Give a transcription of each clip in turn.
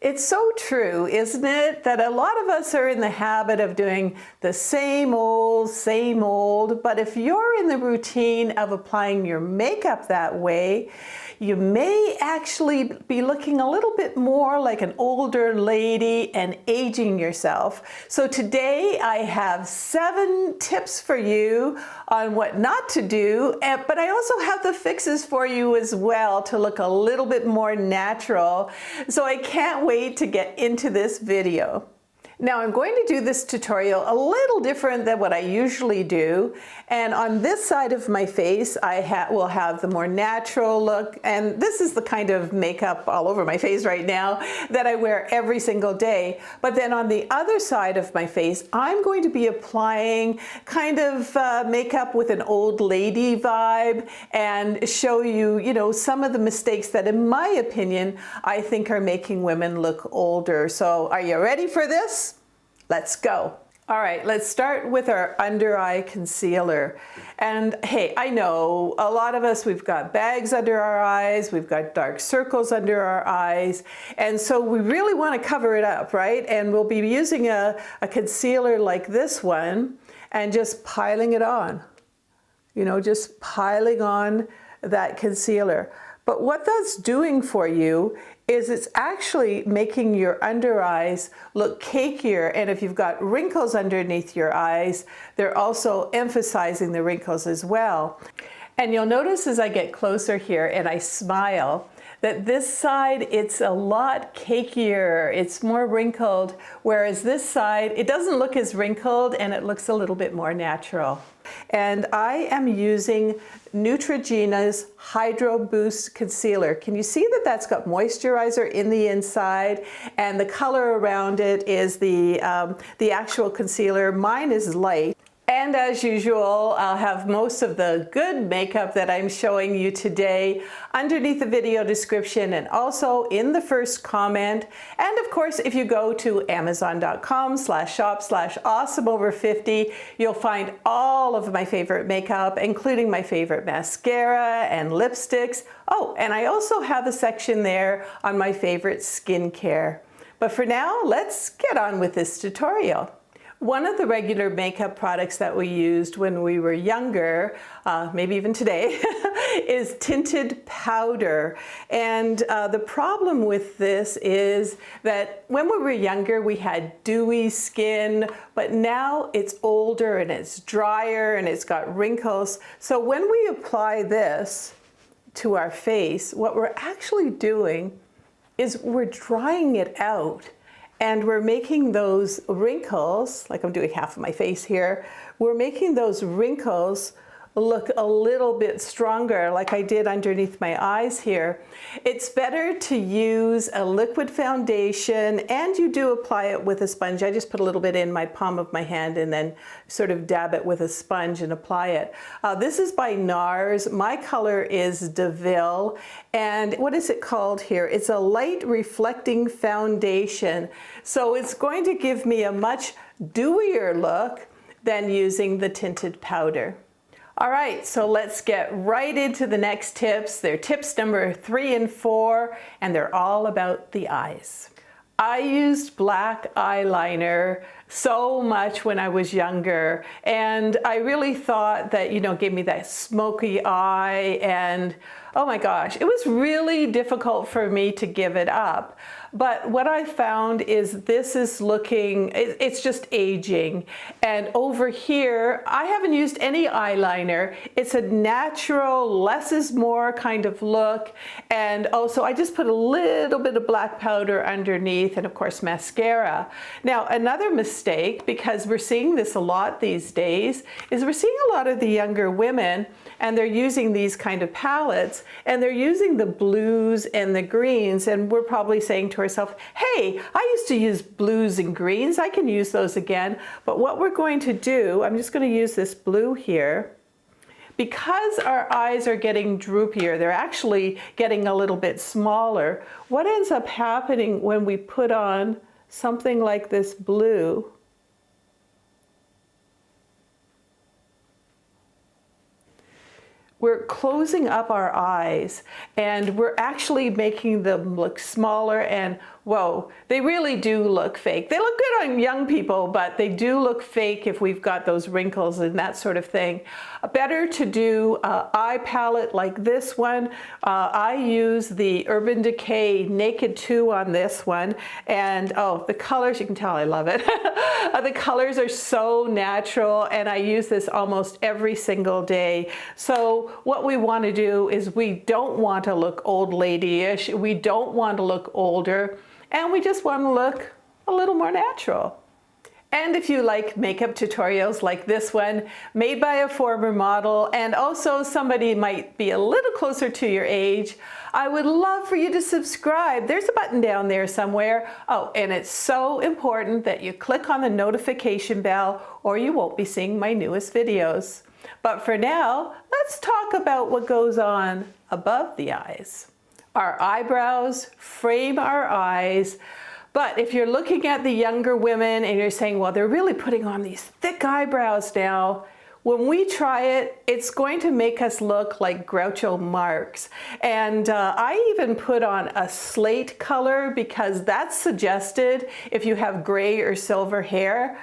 It's so true, isn't it, that a lot of us are in the habit of doing the same old, but if you're in the routine of applying your makeup that way, you may actually be looking a little bit more like an older lady and aging yourself. So today I have 7 tips for you on what not to do, but I also have the fixes for you as well to look a little bit more natural. So I can't wait to get into this video. Now I'm going to do this tutorial a little different than what I usually do, and on this side of my face I will have the more natural look, and this is the kind of makeup all over my face right now that I wear every single day. But then on the other side of my face I'm going to be applying kind of makeup with an old lady vibe and show you, some of the mistakes that in my opinion I think are making women look older. So are you ready for this? Let's go. All right, let's start with our under eye concealer. And hey, I know a lot of us, we've got bags under our eyes, we've got dark circles under our eyes, and so we really want to cover it up, right? And we'll be using a concealer like this one and just piling it on, just piling on that concealer. But what that's doing for you is it's actually making your under eyes look cakier, and if you've got wrinkles underneath your eyes, they're also emphasizing the wrinkles as well. And you'll notice as I get closer here and I smile, that this side, it's a lot cakier, it's more wrinkled, whereas this side, it doesn't look as wrinkled and it looks a little bit more natural. And I am using Neutrogena's Hydro Boost Concealer. Can you see that that's got moisturizer in the inside, and the color around it is the actual concealer. Mine is light. And as usual, I'll have most of the good makeup that I'm showing you today underneath the video description and also in the first comment. And of course, if you go to amazon.com/shop/awesomeover50, you'll find all of my favorite makeup, including my favorite mascara and lipsticks. Oh, and I also have a section there on my favorite skincare. But for now, let's get on with this tutorial. One of the regular makeup products that we used when we were younger, maybe even today, is tinted powder. And the problem with this is that when we were younger, we had dewy skin, but now it's older and it's drier and it's got wrinkles. So when we apply this to our face, what we're actually doing is we're drying it out. And we're making those wrinkles, like I'm doing half of my face here, we're making those wrinkles look a little bit stronger, like I did underneath my eyes here. It's better to use a liquid foundation, and you do apply it with a sponge. I just put a little bit in my palm of my hand and then sort of dab it with a sponge and apply it. This is by NARS. My color is DeVille. And what is it called here? It's a light reflecting foundation. So it's going to give me a much dewier look than using the tinted powder. All right, so let's get right into the next tips. They're tips number 3 and 4, and they're all about the eyes. I used black eyeliner so much when I was younger, and I really thought that, gave me that smoky eye, and oh my gosh, it was really difficult for me to give it up. But what I found is this is looking, it's just aging. And over here, I haven't used any eyeliner. It's a natural, less is more kind of look. And also I just put a little bit of black powder underneath and of course mascara. Now another mistake, because we're seeing this a lot these days, is we're seeing a lot of the younger women and they're using these kind of palettes and they're using the blues and the greens, and we're probably saying to ourselves, hey, I used to use blues and greens, I can use those again. But what we're going to do, I'm just going to use this blue here. Because our eyes are getting droopier, they're actually getting a little bit smaller. What ends up happening when we put on something like this blue, we're closing up our eyes and we're actually making them look smaller, and whoa, they really do look fake. They look good on young people, but they do look fake if we've got those wrinkles and that sort of thing. Better to do an eye palette like this one. I use the Urban Decay Naked 2 on this one, and oh, the colors, you can tell I love it. The colors are so natural, and I use this almost every single day. So what we want to do is we don't want to look old lady-ish, we don't want to look older, and we just want to look a little more natural. And if you like makeup tutorials like this one, made by a former model, and also somebody might be a little closer to your age, I would love for you to subscribe. There's a button down there somewhere. Oh, and it's so important that you click on the notification bell or you won't be seeing my newest videos. But for now, let's talk about what goes on above the eyes. Our eyebrows frame our eyes. But if you're looking at the younger women and you're saying, well, they're really putting on these thick eyebrows now, when we try it, it's going to make us look like Groucho Marx. And I even put on a slate color because that's suggested if you have gray or silver hair.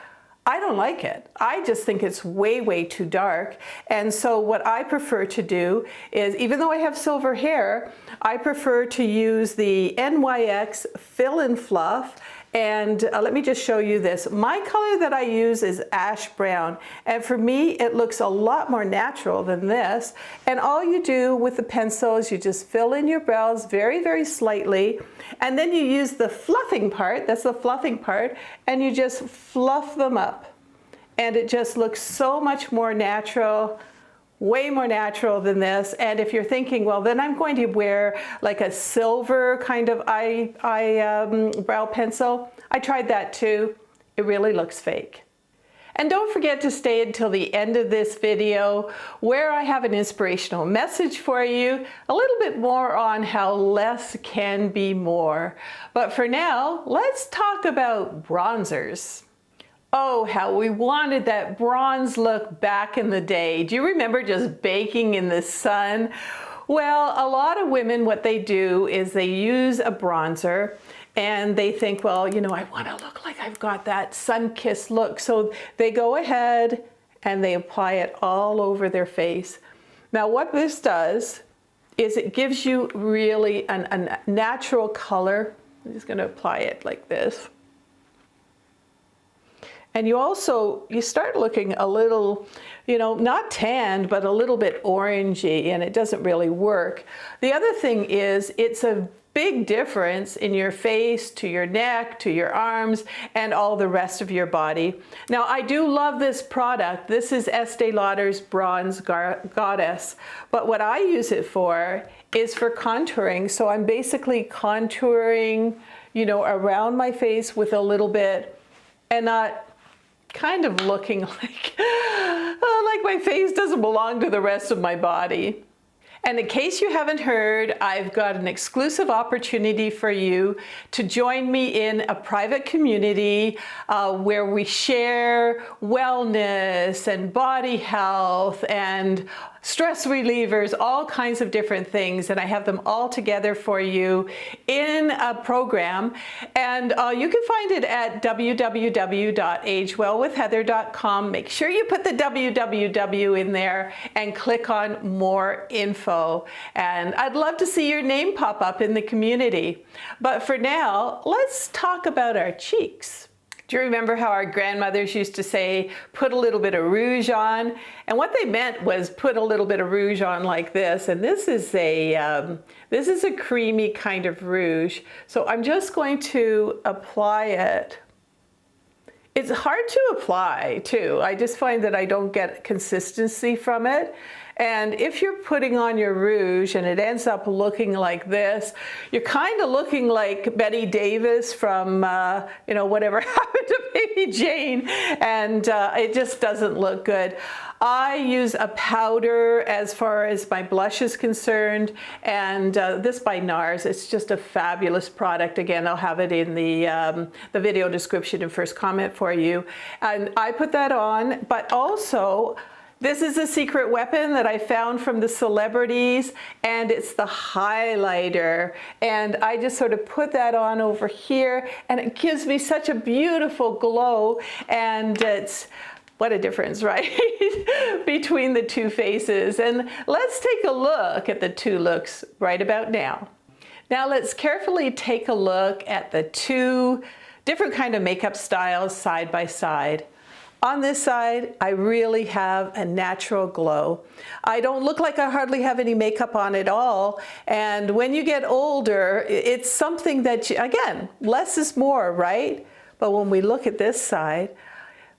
I don't like it. I just think it's way, way too dark. And so what I prefer to do is, even though I have silver hair, I prefer to use the NYX Fill and Fluff. And let me just show you this. My color that I use is ash brown. And for me, it looks a lot more natural than this. And all you do with the pencil is you just fill in your brows very, very slightly. And then you use the fluffing part, that's the fluffing part, and you just fluff them up. And it just looks so much more natural, way more natural than this. And if you're thinking, well, then I'm going to wear like a silver kind of brow pencil, I tried that too. It really looks fake. And don't forget to stay until the end of this video where I have an inspirational message for you, a little bit more on how less can be more. But for now, let's talk about bronzers. Oh, how we wanted that bronze look back in the day. Do you remember just baking in the sun? Well, a lot of women, what they do is they use a bronzer and they think, well, you know, I want to look like I've got that sun-kissed look. So they go ahead and they apply it all over their face. Now, what this does is it gives you really a natural color. I'm just going to apply it like this. And you start looking a little, you know, not tanned, but a little bit orangey, and it doesn't really work. The other thing is it's a big difference in your face, to your neck, to your arms, and all the rest of your body. Now, I do love this product. This is Estee Lauder's Bronze Goddess, but what I use it for is for contouring. So I'm basically contouring, you know, around my face with a little bit, and not kind of looking like my face doesn't belong to the rest of my body. And in case you haven't heard, I've got an exclusive opportunity for you to join me in a private community where we share wellness and body health and stress relievers, all kinds of different things, and I have them all together for you in a program. And you can find it at www.agewellwithheather.com. Make sure you put the www in there and click on more info. And I'd love to see your name pop up in the community. But for now, let's talk about our cheeks. Do you remember how our grandmothers used to say, put a little bit of rouge on? And what they meant was put a little bit of rouge on like this. And this is a creamy kind of rouge. So I'm just going to apply it. It's hard to apply too. I just find that I don't get consistency from it. And if you're putting on your rouge and it ends up looking like this, you're kind of looking like Betty Davis from, you know, whatever happened to Baby Jane, and it just doesn't look good. I use a powder as far as my blush is concerned, and this by NARS. It's just a fabulous product. Again, I'll have it in the video description and first comment for you. And I put that on, but also This is a secret weapon that I found from the celebrities, and it's the highlighter. And I just sort of put that on over here, and it gives me such a beautiful glow. And it's, what a difference, right? Between the two faces. And let's take a look at the two looks right about now. Now let's carefully take a look at the two different kind of makeup styles side by side. On this side, I really have a natural glow. I don't look like I hardly have any makeup on at all. And when you get older, it's something that, again, less is more, right? But when we look at this side,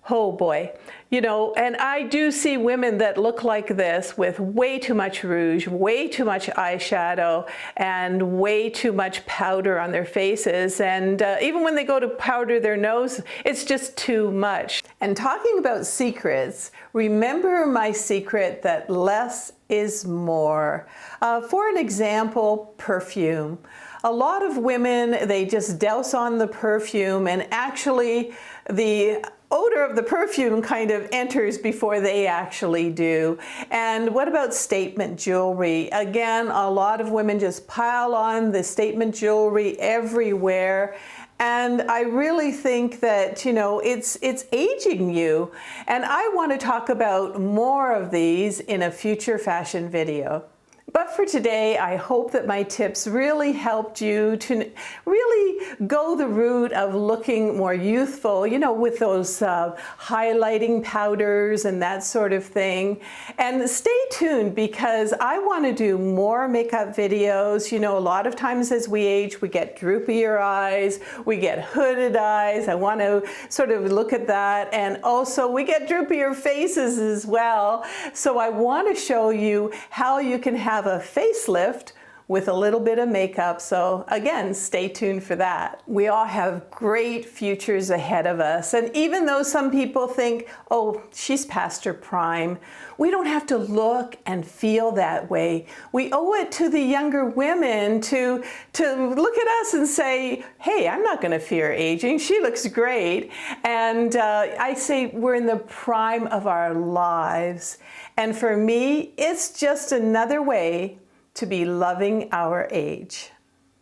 oh boy, you know, and I do see women that look like this with way too much rouge, way too much eyeshadow, and way too much powder on their faces. And even when they go to powder their nose, it's just too much. And talking about secrets, remember my secret that less is more. For an example, perfume. A lot of women, they just douse on the perfume, and actually the odor of the perfume kind of enters before they actually do. And what about statement jewelry? Again, a lot of women just pile on the statement jewelry everywhere. And I really think that, you know, it's aging you. And I want to talk about more of these in a future fashion video. But for today, I hope that my tips really helped you to really go the route of looking more youthful, you know, with those highlighting powders and that sort of thing. And stay tuned, because I want to do more makeup videos. You know, a lot of times as we age, we get droopier eyes, we get hooded eyes. I want to sort of look at that. And also we get droopier faces as well. So I want to show you how you can have a facelift with a little bit of makeup. So again, stay tuned for that. We all have great futures ahead of us. And even though some people think, oh, she's past her prime, we don't have to look and feel that way. We owe it to the younger women to look at us and say, hey, I'm not gonna fear aging. She looks great. And I say we're in the prime of our lives. And for me, it's just another way to be loving our age.